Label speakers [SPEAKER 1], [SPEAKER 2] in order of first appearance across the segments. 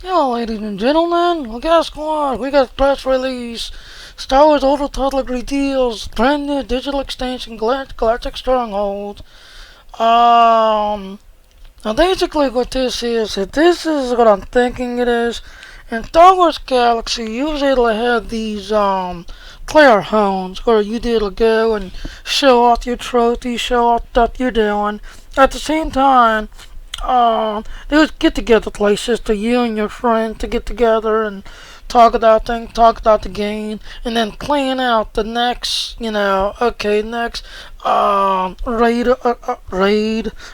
[SPEAKER 1] Yeah, ladies and gentlemen, well, guess what? We got a press release. Star Wars Old Republic reveals brand new digital extension Galactic Stronghold. Um, Now basically what this is what I'm thinking it is. In Star Wars Galaxy, usually have these, player homes where you did to go and show off your trophies, show off stuff you're doing. At the same time, there was get together places to you and your friends to get together and talk about things, talk about the game, and then plan out the next, next raid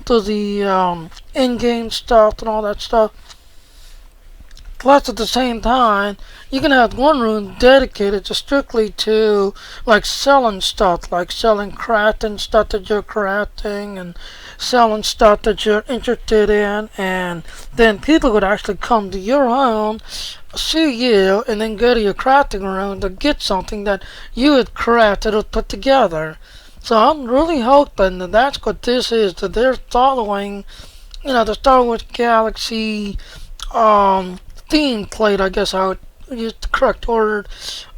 [SPEAKER 1] to the in-game stuff and all that stuff. Plus, at the same time, you can have one room dedicated to strictly to like selling stuff, like selling crafting stuff that you're crafting and selling stuff that you're interested in, and then people would actually come to your home, see you, and then go to your crafting room to get something that you had crafted or put together. So I'm really hoping that that's what this is, that they're following, the Star Wars Galaxy um, theme plate, I guess I would use the correct word.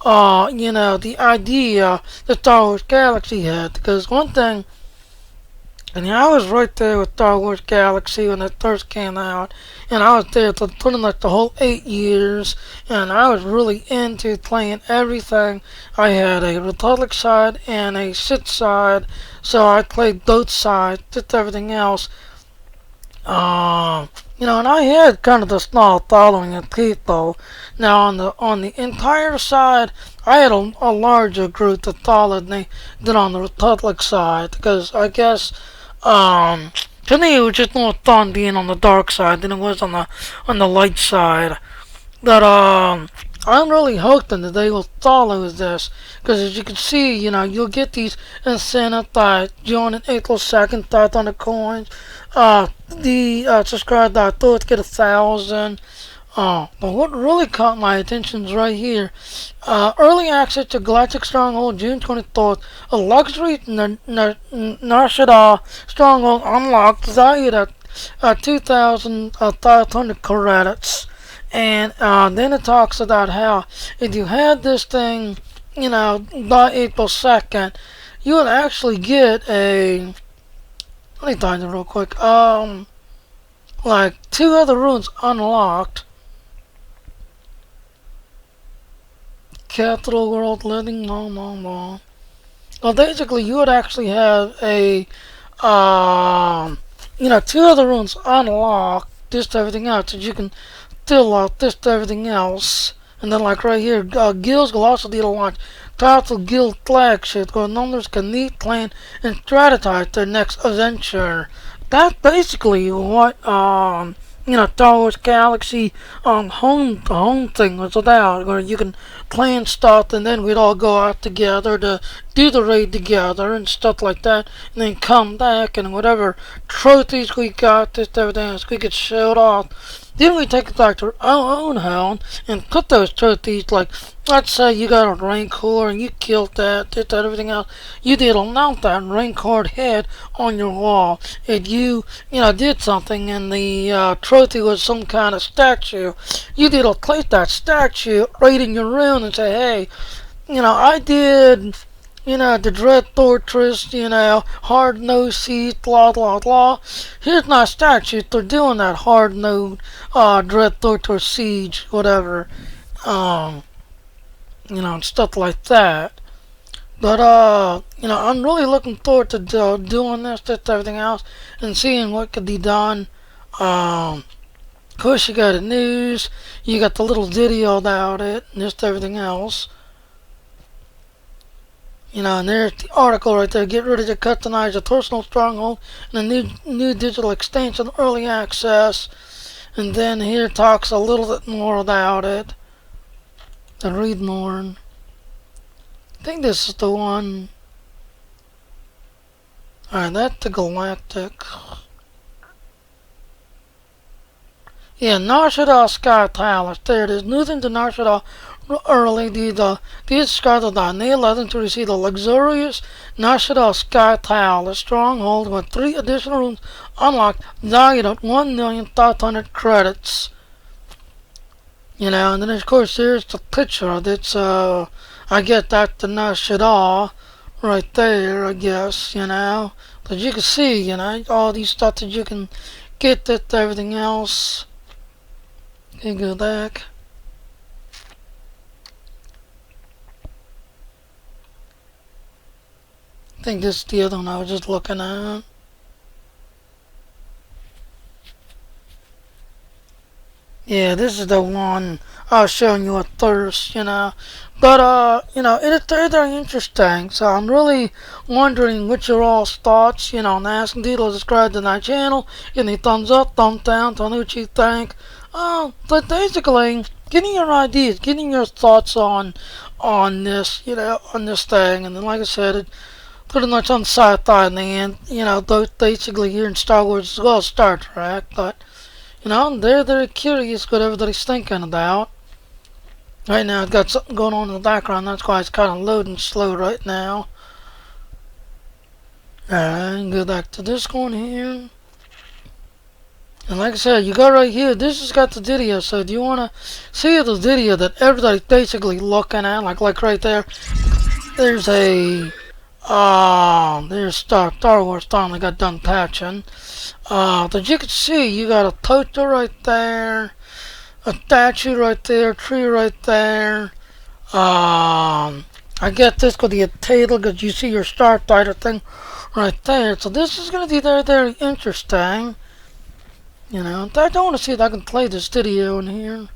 [SPEAKER 1] The idea that Star Wars Galaxy had. Because one thing, and I was right there with Star Wars Galaxy when it first came out, and I was there for pretty much the whole 8 years, and I was really into playing everything. I had a Republic side and a Sith side, so I played both sides, just everything else. And I had kind of a small following of people. Now on the entire side, I had a larger group that followed me than on the Republic side because I guess to me it was just more fun being on the dark side than it was on the light side. But I'm really hoping that they will follow this because as you can see, you'll get these incentives by joining April 2nd, 500 coins. The subscribe that I thought get 1,000. But what really caught my attention is right here. Early access to Galactic Stronghold June 24th. A luxury Narshada Stronghold unlocked valued at 2,500 credits. And then it talks about how if you had this thing, by April 2nd, you would actually get a. Let me find it real quick. Like two other rooms unlocked. Capital World Living, no. Well, basically, you would actually have two other rooms unlocked, just everything else, that you can still lock just everything else. And then, like right here, guilds will also be to launch powerful guild flagships where members can meet, plan, and strategize their next adventure. That's basically what Star Wars Galaxy home thing was about, where you can plan stuff and then we'd all go out together to do the raid together and stuff like that, and then come back and whatever trophies we got, just everything else we could show it off. Then we take it back to our own home and put those trophies, like, let's say you got a Rancor and you killed that, did that, everything else. You did mount that Rancor head on your wall. If you, did something and the trophy was some kind of statue, you did place that statue right in your room and say, hey, I did the Dread Fortress, hard nose siege, blah blah blah. Here's my statue for doing that hard nose Dread Fortress siege, whatever. And stuff like that. But I'm really looking forward to doing this, just everything else, and seeing what could be done. Of course, you got the news, you got the little video about it, and just everything else. And there's the article right there. Get ready to customize your personal stronghold and a new digital extension, early access. And then here talks a little bit more about it. To read more. I think this is the one. Alright, that's the Galactic. Yeah, Narshada Sky Palace. There it is. Moving to Narshada early. These scattered on May 11th to receive the luxurious Narshada Sky Palace stronghold with 3 additional rooms unlocked, valued at 1,500,000 credits. You know, and then of course there's the picture of it, so I get that the nice it all right there, I guess, you know. But you can see, you know, all these stuff that you can get that everything else. Okay, go back. I think this is the other one I was just looking at. Yeah, this is the one I was showing you at first, you know. But, you know, it is very interesting. So I'm really wondering what your all's thoughts, you know, and asking you to subscribe to my channel. Give me thumbs up, thumbs down, tell me what you think. But basically, getting your ideas, getting your thoughts on this, you know, on this thing. And then, like I said, it pretty much on sci-fi in the end, you know, basically here in Star Wars as well as Star Trek. But you know, I'm very curious what everybody's thinking about. Right now, I've got something going on in the background. That's why it's kind of loading slow right now. Alright, go back to this one here. And like I said, you go right here. This has got the video. So do you want to see the video that everybody's basically looking at? Like right there. There's a... there's Star Wars finally got done patching. But you can see you got a poster right there, a statue right there, tree right there. I get this could be a table because you see your starfighter thing right there. So this is going to be very interesting. You know, I don't want to see if I can play this video in here.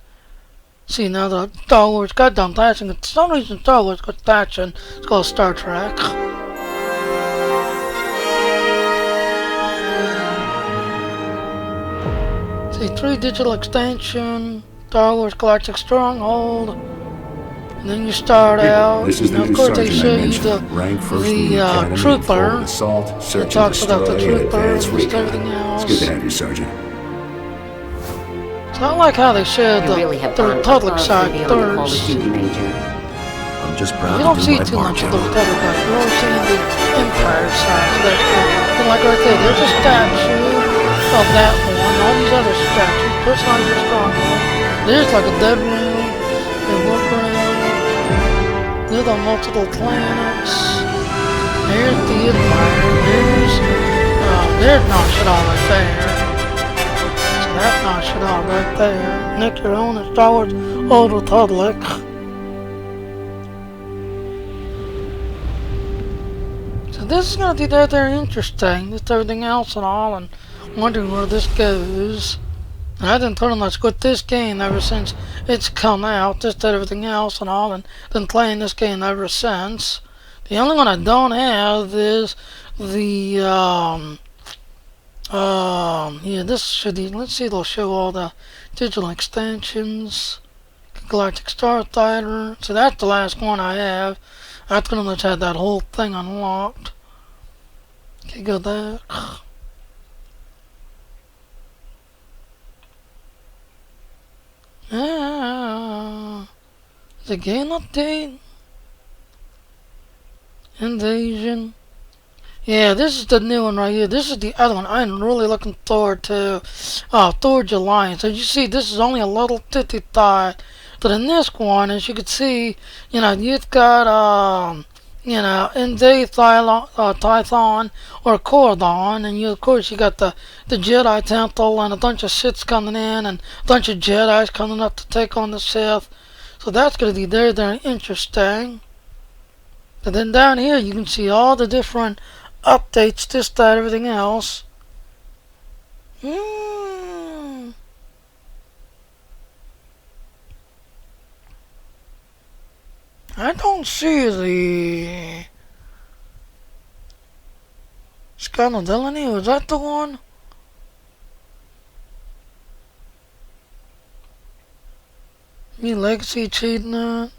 [SPEAKER 1] See, now the Star Wars got done patching. For some reason Star Wars got patching. It's called Star Trek. See, 3 digital extension, Star Wars Galactic Stronghold, and then you start out, and of course they show you the trooper, it talks about the trooper and everything else.
[SPEAKER 2] It's good to have you, Sergeant.
[SPEAKER 1] So I like how they showed the Republic side first.
[SPEAKER 2] I'm just proud
[SPEAKER 1] You don't
[SPEAKER 2] to
[SPEAKER 1] see
[SPEAKER 2] do my
[SPEAKER 1] too
[SPEAKER 2] part,
[SPEAKER 1] much of the
[SPEAKER 2] General.
[SPEAKER 1] Republic side, you're always seeing the Empire side, so that's good. And like right there, there's a statue of that one, all these other statues, personalized your stronghold. There's like a dead room, a workaround, there's the multiple planets, there's the Empire, there's not shit all right there. So that's not shit all right there. Nick your own Star Wars Old Republic. So this is gonna be very interesting, just everything else and all, and wondering where this goes. And I've been pretty much with this game ever since it's come out, just everything else and all, and been playing this game ever since. The only one I don't have is the yeah, this should be, let's see, they'll show all the digital extensions. Galactic Starfighter. So that's the last one I have. I pretty much had that whole thing unlocked. Okay, go there. The game update. Invasion. Yeah, this is the new one right here. This is the other one I'm really looking forward to. Forge Alliance. As you see, this is only a little 55. But in this one, as you can see, you know, you've got, you know, Invade Tython or Cordon, and you, of course, you got the Jedi Temple and a bunch of Siths coming in and a bunch of Jedis coming up to take on the Sith. So that's going to be very interesting. And then down here, you can see all the different updates, this, that, everything else. I don't see the Scandalini. Was that the one? Me Legacy cheating that.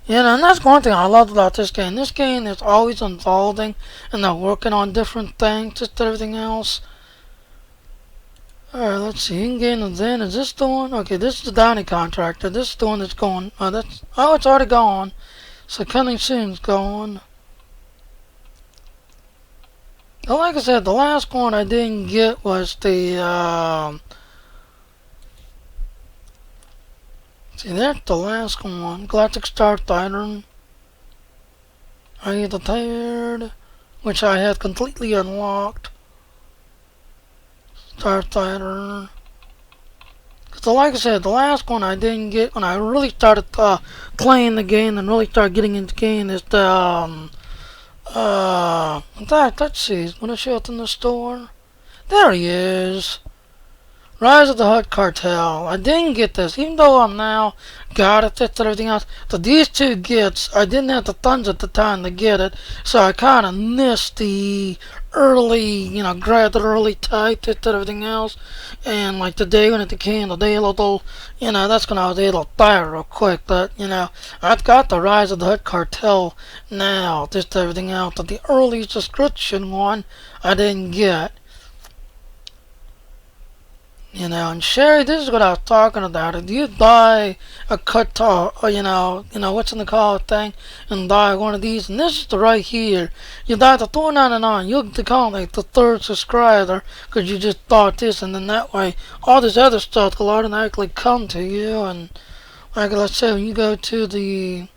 [SPEAKER 1] Yeah, and that's one thing I love about this game. This game is always unfolding, and they're working on different things, just everything else. Alright, let's see. In-game event. Is this the one? Okay, this is the Downey Contractor. This is the one that's going. Oh, it's already gone. So coming soon's gone. But like I said, the last one I didn't get was the See, that's the last one. Galactic Star Titan. I need the third, which I had completely unlocked. Star Titan. So like I said, the last one I didn't get when I really started playing the game and really started getting into the game is the in fact, let's see, is gonna show up in the store. There he is. Rise of the Hut Cartel. I didn't get this, even though I'm now got it, and everything else. But these two gets, I didn't have the funds at the time to get it, so I kind of missed the early, grabbed it early, typed it, and everything else. And like the day when it became the day little, that's when I was able to buy it real quick. But I've got the Rise of the Hut Cartel now, just everything else. But the early subscription one, I didn't get. And Sherry, this is what I was talking about. If you buy a cut or what's in the call thing, and buy one of these, and this is the right here, you buy the $4.99, you'll become like the third subscriber, because you just bought this, and then that way, all this other stuff will automatically come to you, and like let's say when you go to the,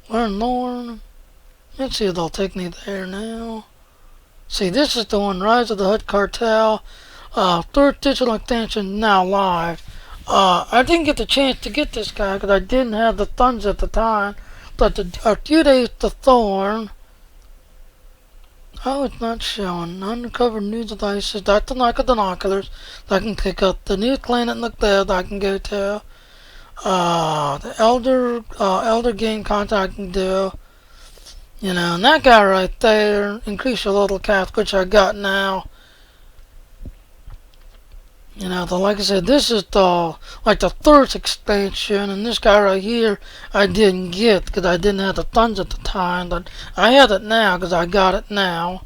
[SPEAKER 1] learn more, let's see if they'll take me there now. See, this is the one, Rise of the Hut Cartel, third digital extension now live. I didn't get the chance to get this guy because I didn't have the funds at the time. But a few days to Thorn. Oh, it's not showing. Uncover new devices. That's the binoculars that I can pick up. The new planet look there that I can go to. The Elder game content I can do. And that guy right there, increase your little cast, which I got now. Like I said, this is the third expansion, and this guy right here I didn't get because I didn't have the funds at the time, but I have it now because I got it now.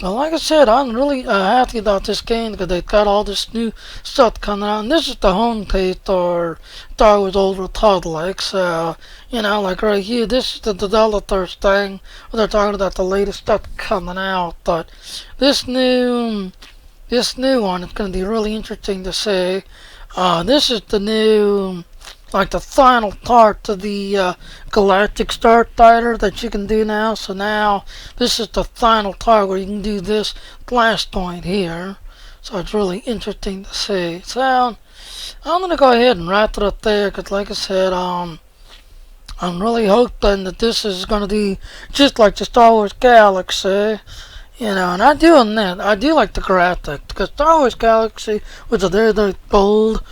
[SPEAKER 1] But like I said, I'm really happy about this game because they've got all this new stuff coming out. And this is the home page for Star Wars Old Republic. So, like right here, this is the developers thing where they're talking about the latest stuff coming out. But this new one is going to be really interesting to see. This is the new, the final part to the Galactic Starfighter that you can do now. So now this is the final part where you can do this blast point here. So it's really interesting to see. So I'm going to go ahead and wrap it up there because like I said, I'm really hoping that this is going to be just like the Star Wars Galaxy. And I do admit, I do like the graphics because Star Wars Galaxy was a very, very bold.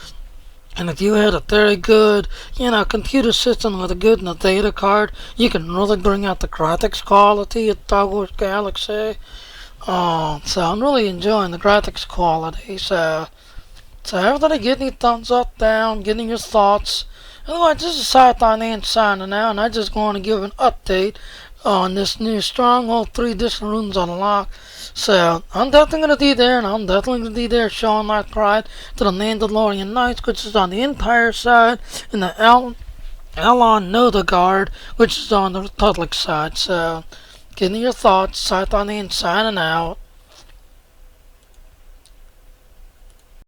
[SPEAKER 1] And if you had a very good, computer system with a good data card, you can really bring out the graphics quality of Star Wars Galaxy. So I'm really enjoying the graphics quality. So everybody give me thumbs up, down, give me your thoughts. Otherwise, this is Sci-Fi signing out, and I just want to give an update on this new Stronghold 3 additional rooms unlocked. So I'm definitely going to be there, and I'm definitely going to be there showing my pride to the Mandalorian Knights, which is on the Empire side, and the Alon Noda Guard, which is on the Republic side. So give me your thoughts. Sci-Fi signing out.